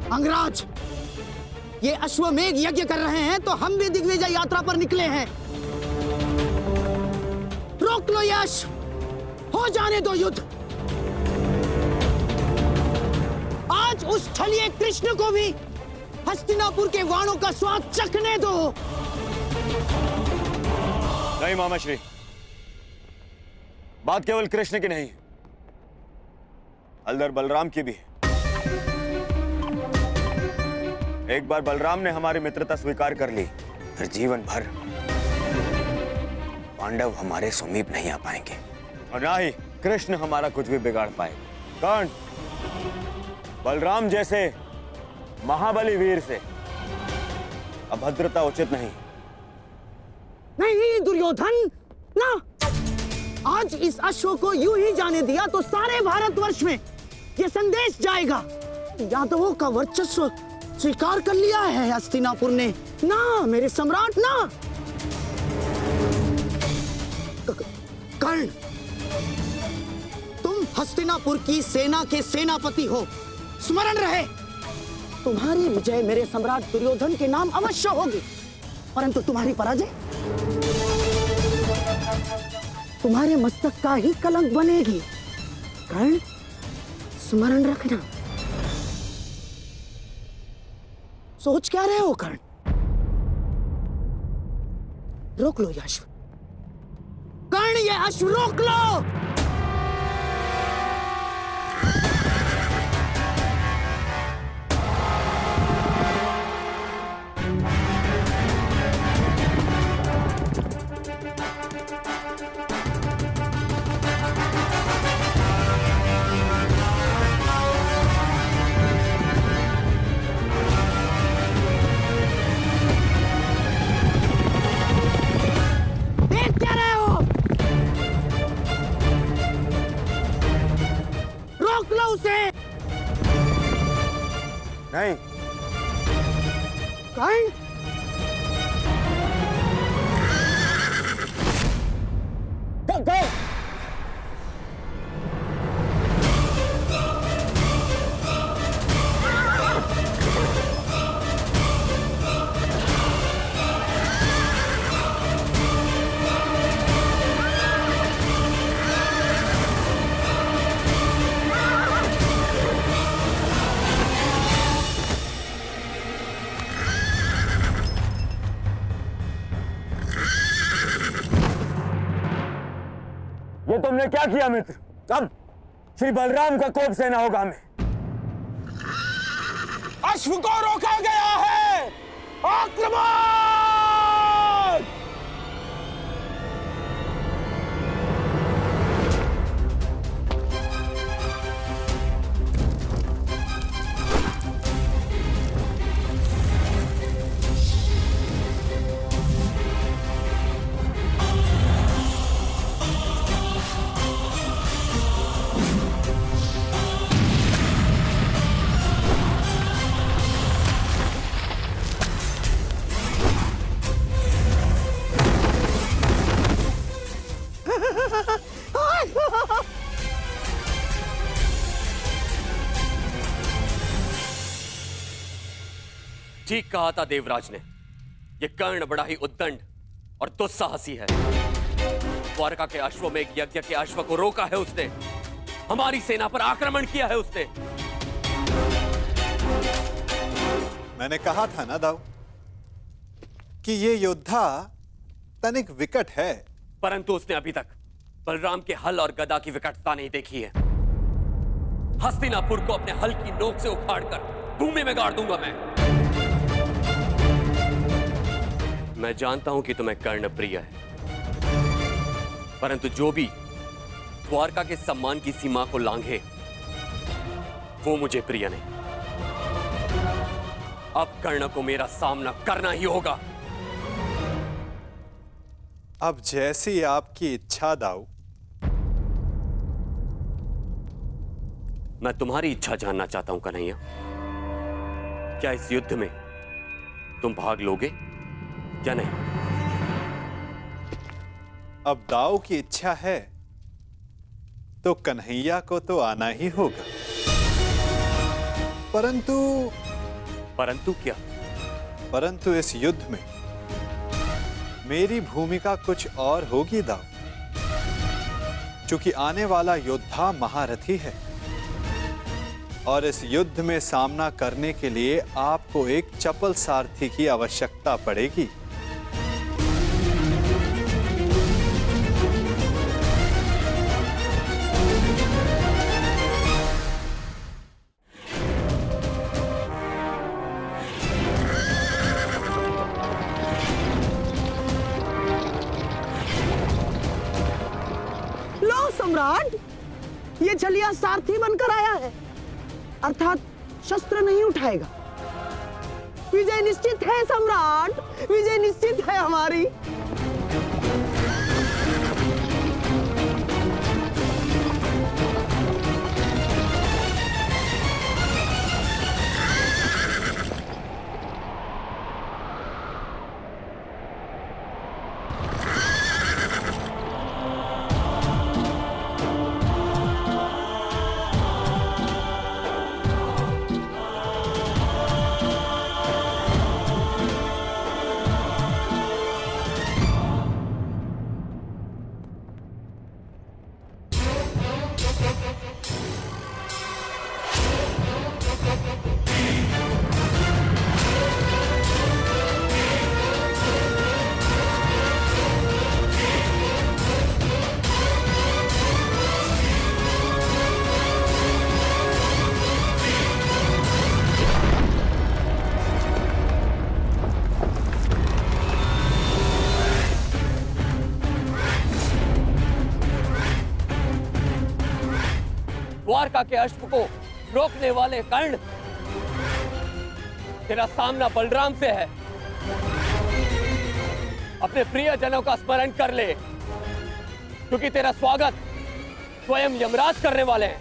अंगराज, ये अश्वमेघ यज्ञ कर रहे हैं तो हम भी दिग्विजय यात्रा पर निकले हैं। रोक लो यश, हो जाने दो युद्ध। आज उस छलिए कृष्ण को भी हस्तिनापुर के वाणों का स्वाद चखने दो। नहीं मामाश्री, बात केवल कृष्ण की नहीं, हलधर बलराम की भी है। एक बार बलराम ने हमारी मित्रता स्वीकार कर ली, फिर जीवन भर पांडव हमारे समीप नहीं आ पाएंगे और ना ही कृष्ण हमारा कुछ भी बिगाड़ पाएगा। कर्ण, बलराम जैसे महाबली वीर से अभद्रता उचित नहीं। नहीं दुर्योधन, ना। आज इस अश्व को यूं ही जाने दिया तो सारे भारतवर्ष में यह संदेश जाएगा, यादवों का वर्चस्व स्वीकार कर लिया है हस्तिनापुर ने। ना मेरे सम्राट, ना। कर्ण, तुम हस्तिनापुर की सेना के सेनापति हो, स्मरण रहे। तुम्हारी विजय मेरे सम्राट दुर्योधन के नाम अवश्य होगी, परंतु तुम्हारी पराजय तुम्हारे मस्तक का ही कलंक बनेगी। कर्ण, स्मरण रखना। सोच क्या रहे हो कर्ण? रोक लो ये अश्व। कर्ण, ये अश्व रोक लो। नहीं। कर्ण, ये तुमने क्या किया मित्र? अब श्री बलराम का कोप सेना होगा हमें। अश्व को रोका गया है, आक्रमण! ठीक कहा था देवराज ने, यह कर्ण बड़ा ही उद्दंड और दुस्साहसी है। द्वारका के अश्वमेघ यज्ञ के अश्व को रोका है उसने, हमारी सेना पर आक्रमण किया है उसने। मैंने कहा था ना दाऊ कि ये योद्धा तनिक विकट है, परंतु उसने अभी तक बलराम के हल और गदा की विकटता नहीं देखी है। हस्तिनापुर को अपने हल की नोक से उखाड़कर भूमि में गाड़ दूंगा मैं जानता हूं कि तुम्हें कर्ण प्रिय है, परंतु जो भी द्वारका के सम्मान की सीमा को लांघे वो मुझे प्रिय नहीं। अब कर्ण को मेरा सामना करना ही होगा। अब जैसी आपकी इच्छा दाऊ। मैं तुम्हारी इच्छा जानना चाहता हूं कन्हैया, क्या इस युद्ध में तुम भाग लोगे या नहीं? अब दाऊ की इच्छा है तो कन्हैया को तो आना ही होगा, परंतु परंतु क्या? परंतु इस युद्ध में मेरी भूमिका कुछ और होगी दाऊ, क्योंकि आने वाला योद्धा महारथी है और इस युद्ध में सामना करने के लिए आपको एक चपल सारथी की आवश्यकता पड़ेगी। लो सम्राट, ये छलिया सारथी बनकर आया है, अर्थात शस्त्र नहीं उठाएगा। विजय निश्चित है सम्राट, विजय निश्चित है हमारी। द्वारका के अश्व को रोकने वाले कर्ण, तेरा सामना बलराम से है। अपने प्रियजनों का स्मरण कर ले, क्योंकि तेरा स्वागत स्वयं यमराज करने वाले हैं।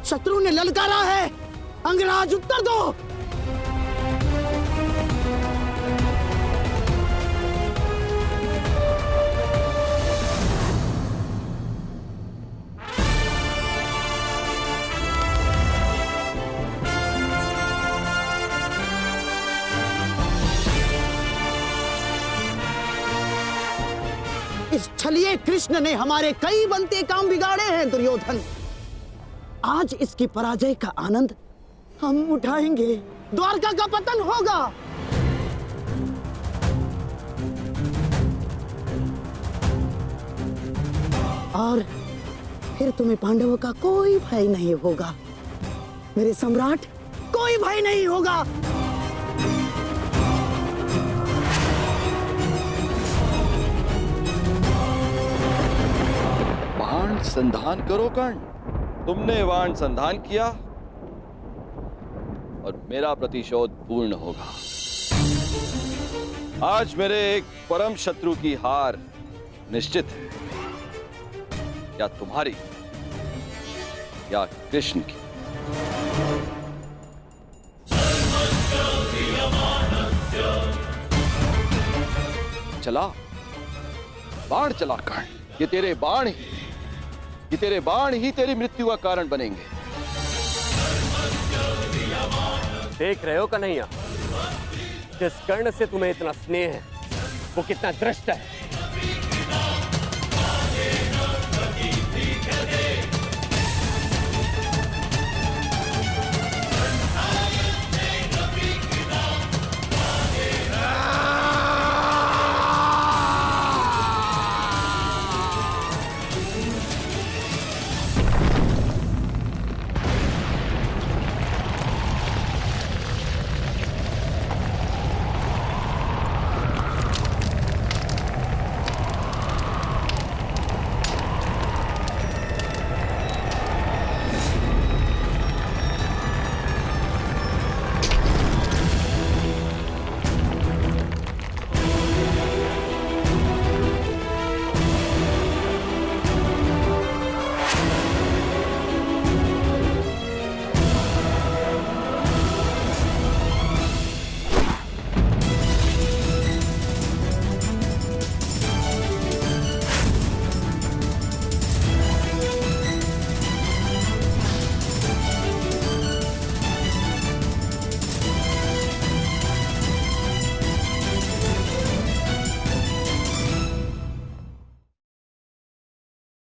शत्रु ने ललकारा है, अंगराज उत्तर दो। इस छलिए कृष्ण ने हमारे कई बनते काम बिगाड़े हैं दुर्योधन। आज इसकी पराजय का आनंद हम उठाएंगे, द्वारका का पतन होगा। और फिर तुम्हें पांडवों का कोई भय नहीं होगा, मेरे सम्राट, कोई भय नहीं होगा। बाण संधान करो कर्ण। तुमने बाण संधान किया और मेरा प्रतिशोध पूर्ण होगा। आज मेरे एक परम शत्रु की हार निश्चित है, या तुम्हारी या कृष्ण की। चला बाण चला कर्ण, ये तेरे बाण ही तेरी मृत्यु का कारण बनेंगे। देख रहे हो कन्हैया, जिस कर्ण से तुम्हें इतना स्नेह है वो कितना दृष्ट है।